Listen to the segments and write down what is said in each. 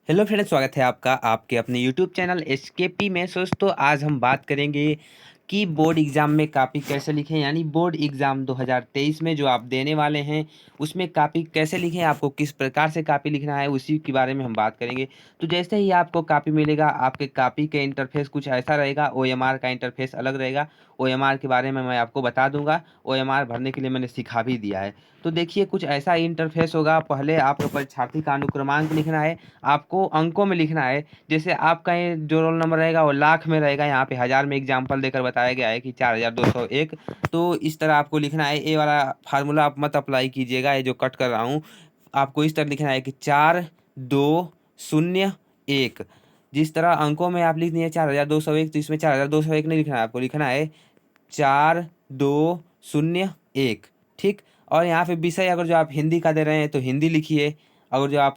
Hello friends, स्वागत है आपका आपके अपने यूट्यूब चैनल एसकेपी में। दोस्तों, आज हम बात करेंगे कि बोर्ड एग्ज़ाम में कॉपी कैसे लिखें, यानी बोर्ड एग्ज़ाम 2023 में जो आप देने वाले हैं उसमें कॉपी कैसे लिखें, आपको किस प्रकार से कॉपी लिखना है उसी के बारे में हम बात करेंगे। तो जैसे ही आपको कॉपी मिलेगा, आपके कॉपी के इंटरफेस कुछ ऐसा रहेगा, ओएमआर का इंटरफेस अलग रहेगा। ओएमआर के बारे में मैं आपको बता दूंगा, ओएमआर भरने के लिए मैंने सिखा भी दिया है। तो देखिए, कुछ ऐसा इंटरफेस होगा। पहले आपको परीक्षार्थी का अनुक्रमांक लिखना है, आपको अंकों में लिखना है। जैसे आपका ये जो रोल नंबर रहेगा वो लाख में रहेगा, यहाँ पे हज़ार में एग्जाम्पल देकर बताया गया है कि 4201। तो इस तरह आपको लिखना है। ये वाला फार्मूला आप मत अप्लाई कीजिएगा, ये जो कट कर रहा हूँ। आपको इस तरह लिखना है कि 4201। जिस तरह अंकों में आप लिख दिए 4201, तो इसमें 4201 नहीं लिखना है, आपको लिखना है 4201। ठीक। और यहाँ पे विषय अगर जो आप हिंदी का दे रहे हैं तो हिंदी लिखिए, अगर जो आप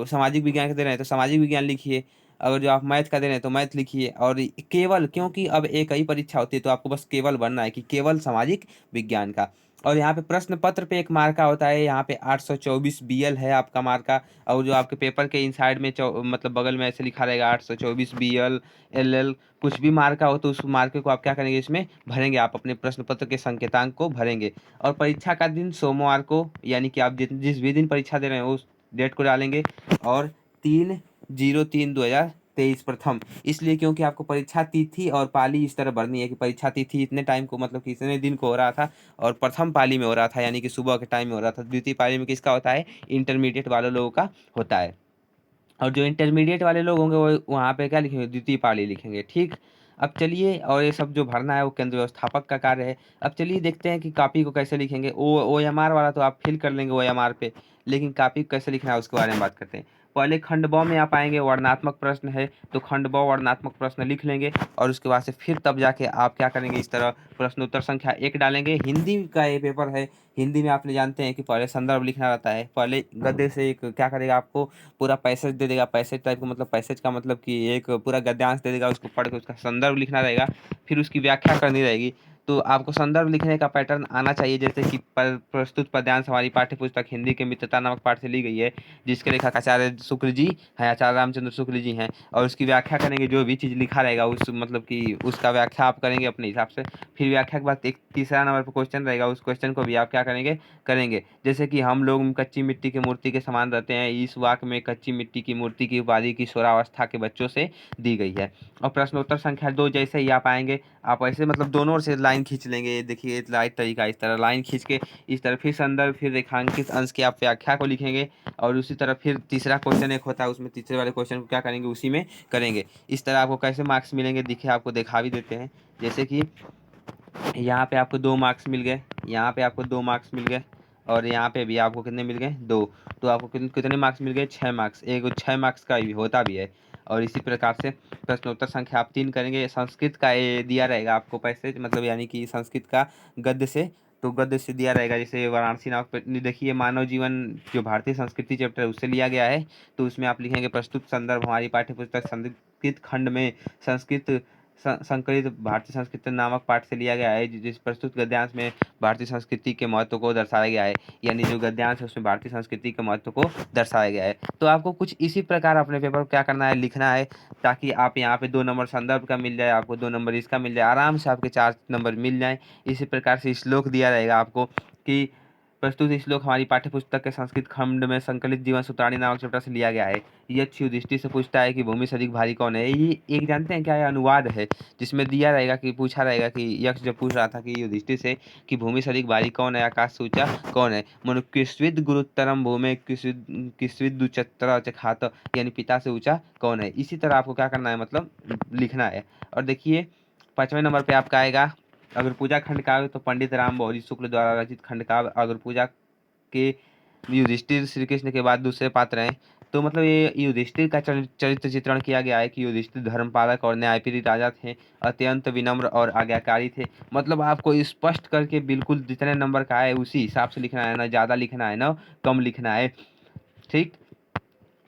सामाजिक विज्ञान का दे रहे हैं तो सामाजिक विज्ञान लिखिए, अगर जो आप मैथ का दे रहे हैं तो मैथ लिखिए। और केवल, क्योंकि अब एक ही परीक्षा होती है तो आपको बस केवल बनना है कि केवल सामाजिक विज्ञान का। और यहाँ पे प्रश्न पत्र पे एक मार्का होता है, यहाँ पे 824 बीएल है आपका मार्का। और जो आपके पेपर के इन साइड में मतलब बगल में ऐसे लिखा रहेगा 824 बीएल एलएल। कुछ भी मार्का हो तो उस मार्के को आप क्या करेंगे, इसमें भरेंगे, आप अपने प्रश्न पत्र के संकेतांक को भरेंगे। और परीक्षा का दिन सोमवार को, यानी कि आप जिस भी दिन परीक्षा दे रहे हैं उस डेट को डालेंगे। और 3/03/2023 प्रथम, इसलिए क्योंकि आपको परीक्षा तिथि और पाली इस तरह भरनी है कि परीक्षा तिथि इतने टाइम को, मतलब कि इतने दिन को हो रहा था, और प्रथम पाली में हो रहा था यानी कि सुबह के टाइम में हो रहा था। द्वितीय पाली में किसका होता है, इंटरमीडिएट वाले लोगों का होता है। और जो इंटरमीडिएट वाले लोग होंगे वो वहाँ पे क्या लिखेंगे, द्वितीय पाली लिखेंगे। ठीक। अब चलिए, और ये सब जो भरना है वो केंद्र व्यवस्थापक का कार्य है। अब चलिए देखते हैं कि कॉपी को कैसे लिखेंगे। ओ एम आर वाला तो आप फिल कर लेंगे ओएमआर पे, लेकिन कॉपी को कैसे लिखना है उसके बारे में बात करते हैं। पहले खंड ब में आप आएंगे, वर्णनात्मक प्रश्न है तो खंड ब वर्णनात्मक प्रश्न लिख लेंगे। और उसके बाद से फिर तब जाके आप क्या करेंगे, इस तरह प्रश्नोत्तर संख्या 1 डालेंगे। हिंदी का ये पेपर है, हिंदी में आपने जानते हैं कि पहले संदर्भ लिखना रहता है। पहले गद्य से एक क्या करेगा, आपको पूरा पैसेज दे देगा। पैसेज टाइप का मतलब, पैसेज का मतलब कि एक पूरा गद्यांश दे देगा, उसको पढ़ के उसका संदर्भ लिखना रहेगा, फिर उसकी व्याख्या करनी रहेगी। तो आपको संदर्भ लिखने का पैटर्न आना चाहिए। जैसे कि प्रस्तुत पद्यांश हमारी पाठ्य पुस्तक हिंदी के मित्रता नामक पाठ से ली गई है, जिसके लेखक आचार्य शुक्ल जी हैं, आचार्य रामचंद्र शुक्ल जी हैं। और उसकी व्याख्या करेंगे, जो भी चीज़ लिखा रहेगा उस मतलब कि उसका व्याख्या आप करेंगे अपने हिसाब से। फिर व्याख्या के बाद एक तीसरा नंबर पर क्वेश्चन रहेगा, उस क्वेश्चन को भी आप क्या करेंगे, करेंगे। जैसे कि हम लोग कच्ची मिट्टी की मूर्ति के समान रहते हैं, इस वाक्य में कच्ची मिट्टी की मूर्ति की उपाधि किशोरावस्था के बच्चों से दी गई है। और प्रश्नोत्तर संख्या 2 जैसे ही आप आएंगे, आप ऐसे मतलब दोनों ओर से लाइन खींच लेंगे। देखिए लाइट तरीका, इस तरह लाइन खींच के इस तरह फिर संदर्भ, फिर रेखांकित अंश की आप व्याख्या को लिखेंगे। और उसी तरह फिर तीसरा क्वेश्चन एक होता है, उसमें तीसरे वाले क्वेश्चन को क्या करेंगे, उसी में करेंगे। इस तरह आपको कैसे मार्क्स मिलेंगे, देखिए आपको दिखा भी देते हैं। जैसे कि यहाँ पे आपको 2 मार्क्स मिल गए, यहाँ पे आपको 2 मार्क्स मिल गए, और यहाँ पे भी आपको कितने मिल गए, 2। तो आपको कितने मार्क्स मिल गए, 6 मार्क्स। एक 6 मार्क्स का भी होता भी है। और इसी प्रकार से प्रश्नोत्तर संख्या आप 3 करेंगे। संस्कृत का ये दिया रहेगा आपको पैसेज, मतलब यानी कि संस्कृत का गद्य से, तो गद्य से दिया रहेगा। जैसे वाराणसी नामक देखिए, मानव जीवन जो भारतीय संस्कृति चैप्टर है उससे लिया गया है। तो उसमें आप लिखेंगे प्रस्तुत संदर्भ हमारी पाठ्य पुस्तक संस्कृत खंड में संस्कृत संकलित भारतीय संस्कृति नामक पाठ से लिया गया है, जिस प्रस्तुत गद्यांश में भारतीय संस्कृति के महत्व को दर्शाया गया है। यानी जो गद्यांश है उसमें भारतीय संस्कृति के महत्व को दर्शाया गया है। तो आपको कुछ इसी प्रकार अपने पेपर को क्या करना है, लिखना है, ताकि आप यहाँ पे 2 नंबर संदर्भ का मिल जाए, आपको 2 नंबर इसका मिल जाए, आराम से आपके 4 नंबर मिल जाए। इसी प्रकार से श्लोक दिया रहेगा आपको कि प्रस्तुत श्लोक हमारी पाठ्य पुस्तक के संस्कृत खंड में संकलित जीवन सूत्राणी नामक चैप्टर से लिया गया है। यक्ष युधिष्ठिर से पूछता है कि भूमि से अधिक भारी कौन है। ये एक जानते हैं क्या, है अनुवाद है, जिसमें दिया रहेगा कि पूछा रहेगा कि यक्ष जब पूछ रहा था कि युधिष्ठिर से कि भूमि से अधिक भारी कौन है, आकाश से ऊंचा कौन है। मनु किस्विद गुरुत्तरम भूमि किस्विद उच्चतर चखात, यानी पिता से ऊंचा कौन है। इसी तरह आपको क्या करना है, मतलब लिखना है। और देखिए 5वें नंबर पे आपका आएगा अगर पूजा खंड काव्य, तो पंडित राम बहुरी शुक्ल द्वारा रचित खंड काव्य अगर पूजा के युधिष्ठिर श्री कृष्ण के बाद दूसरे पात्र हैं। तो मतलब ये युधिष्ठिर का चरित्र चित्रण किया गया है कि युधिष्ठिर धर्मपालक और न्यायप्रिय राजा थे, अत्यंत विनम्र और आज्ञाकारी थे। मतलब आपको स्पष्ट करके बिल्कुल जितने नंबर का है उसी हिसाब से लिखना है, ना ज़्यादा लिखना है ना कम लिखना है। ठीक।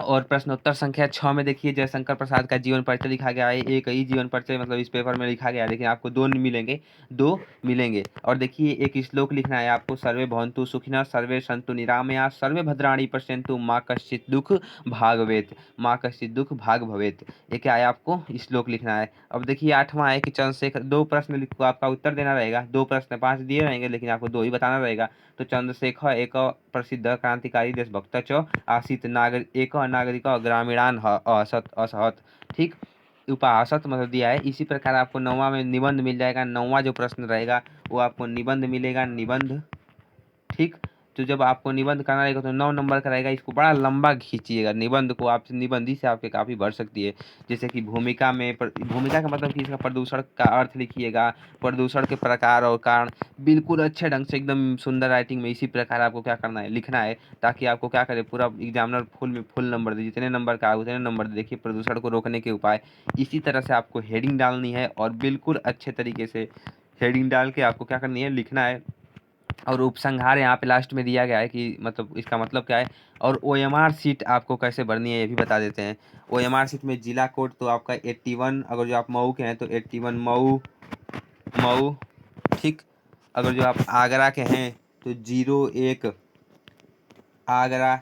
और प्रश्नोत्तर संख्या 6 में देखिए जयशंकर प्रसाद का जीवन परिचय लिखा गया है। एक ही जीवन परिचय मतलब इस पेपर में लिखा गया है, लेकिन आपको 2 मिलेंगे, 2 मिलेंगे। और देखिए एक श्लोक लिखना है आपको, सर्वे भवन्तु सुखिनः सर्वे सन्तु निरामया सर्वे भद्राणि पश्यन्तु माँ कश्चित् दुःख भाग भवेत्, माँ कश्चित् दुःख भाग भवेत्। ये क्या है, आपको श्लोक लिखना है। अब देखिए 8वां है कि चंद्रशेखर, 2 प्रश्न लिखो, आपका उत्तर देना रहेगा। 2 प्रश्न 5 दिए रहेंगे, लेकिन आपको 2 ही बताना रहेगा। तो चंद्रशेखर एक प्रसिद्ध क्रांतिकारी देशभक्त च आसीत एक नागरिक ग्रामीणान असत असहत, ठीक, उपहासत मतलब दिया है। इसी प्रकार आपको 9वां में निबंध मिल जाएगा। 9वां जो प्रश्न रहेगा वो आपको निबंध मिलेगा, निबंध, ठीक। तो जब आपको निबंध करना रहेगा तो 9 नंबर का रहेगा। इसको बड़ा लंबा खींचिएगा, निबंध को आप निबंधी से आपके काफ़ी बढ़ सकती है। जैसे कि भूमिका में भूमिका का मतलब कि इसका प्रदूषण का अर्थ लिखिएगा, प्रदूषण के प्रकार और कारण, बिल्कुल अच्छे ढंग से एकदम सुंदर राइटिंग में इसी प्रकार आपको क्या करना है, लिखना है, ताकि आपको क्या करे, पूरा एग्जामिनर फुल नंबर दे, जितने नंबर का उतने नंबर दे। देखिए प्रदूषण को रोकने के उपाय, इसी तरह से आपको हेडिंग डालनी है और बिल्कुल अच्छे तरीके से हेडिंग डाल के आपको क्या करनी है, लिखना है। और उपसंहार यहाँ पे लास्ट में दिया गया है कि मतलब इसका मतलब क्या है। और ओएमआर सीट आपको कैसे भरनी है ये भी बता देते हैं। ओएमआर सीट में जिला कोड तो आपका 81, अगर जो आप मऊ के हैं तो 81 मऊ, मऊ, ठीक। अगर जो आप आगरा के हैं तो 01 आगरा।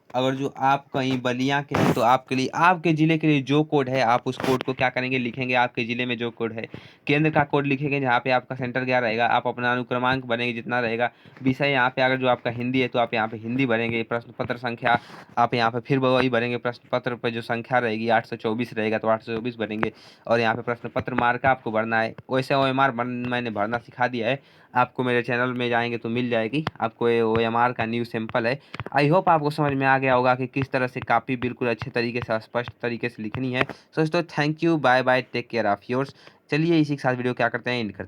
अगर जो आप कहीं बलिया के हैं तो आपके लिए, आपके ज़िले के लिए जो कोड है आप उस कोड को क्या करेंगे, लिखेंगे। आपके ज़िले में जो कोड है, केंद्र का कोड लिखेंगे जहाँ पे आपका सेंटर क्या रहेगा। आप अपना अनुक्रमांक भरेंगे जितना रहेगा। विषय यहाँ पे अगर जो आपका हिंदी है तो आप यहाँ पे हिंदी भरेंगे। प्रश्न पत्र संख्या आप यहाँ पे फिर वही भरेंगे। प्रश्न पत्र पर जो संख्या रहेगी 824 रहेगा तो 824 भरेंगे। और यहाँ पे प्रश्न पत्र मार्का आपको भरना है। वैसे OMR मैंने भरना सिखा दिया है, आपको मेरे चैनल में जाएंगे तो मिल जाएगी आपको। ये OMR का न्यू सैंपल है। आई होप आपको समझ में आ गया होगा कि किस तरह से काफ़ी बिल्कुल अच्छे तरीके से स्पष्ट तरीके से लिखनी है। सो दोस्तों thank you, bye bye, take care of yours. चलिए इसी के साथ वीडियो क्या करते हैं, एंड करते हैं।